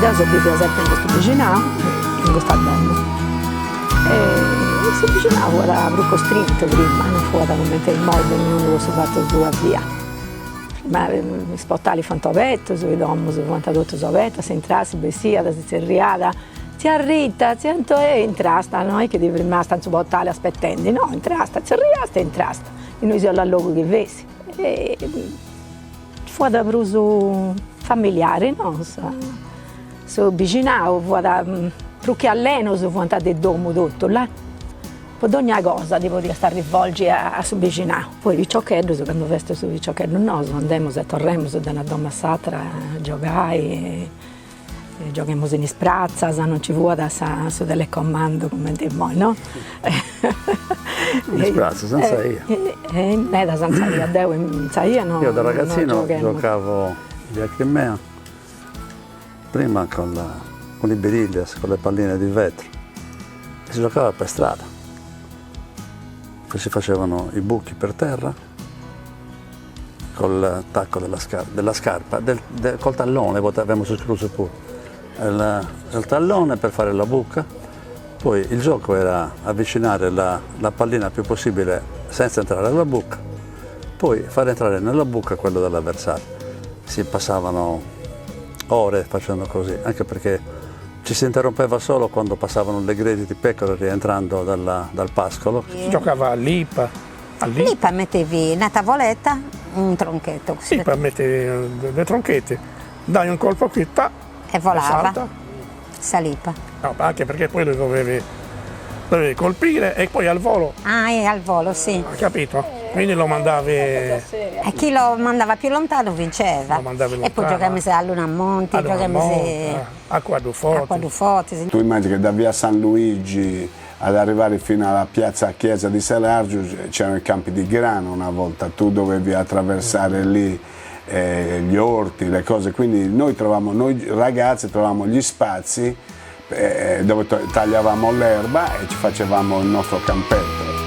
io sono vivita sempre in questo vicinato, in questa domo. E si avvicinava da costretto prima, non fu da commento il modo, ognuno si fatto sua via. Ma spottali fantovetto, sui domo, si fantato sovetta, si entrava, si vestia, si serriava, zia Rita, zia entrasta, noi che di prima stanno su bottale aspettando, no, entrasta, si arrivasta e entrasta. E noi siamo al luogo che vesi. E fu da bruso familiare, no? So vicinato, fu da trucchi alleno, fu andata del domo tutto là. Per ogni cosa devo stare rivolgi a su vicinato. Poi i ciocchetti, quando vesto su i ciocchetti, no, andiamo e torniamo da una donna satra a giocare. Giochiamo in sprazza, non ci vuole da su delle comando come diciamo, no? In sprazza, senza io. Non è da senza io, devo senza io no. Io da ragazzino giocavo di Acrimea, prima con i birillias, con le palline di vetro, e si giocava per strada. Poi si facevano i buchi per terra, col tacco della scarpa, col tallone, avevamo escluso pure. Il tallone per fare la buca, poi il gioco era avvicinare la pallina il più possibile senza entrare nella buca, poi far entrare nella buca quello dell'avversario. Si passavano ore facendo così, anche perché ci si interrompeva solo quando passavano le gredi di pecore rientrando dal pascolo. Si giocava all'Ipa. All'Ipa mettevi una tavoletta, un tronchetto. L'Ipa mettevi le tronchette, dai un colpo qui, e volava, salipa. No, anche perché poi lo dovevi colpire e poi al volo. Ah, e al volo, sì. Hai capito? Quindi lo mandavi... E chi lo mandava più lontano vinceva. Lo mandavi lontano. E poi giochiamo a Luna Monti, giochiamo a Quadruforti. Tu immagini che da via San Luigi ad arrivare fino alla piazza Chiesa di Salargio c'erano i campi di grano una volta, tu dovevi attraversare lì gli orti, le cose, quindi noi ragazzi trovavamo gli spazi dove tagliavamo l'erba e ci facevamo il nostro campetto.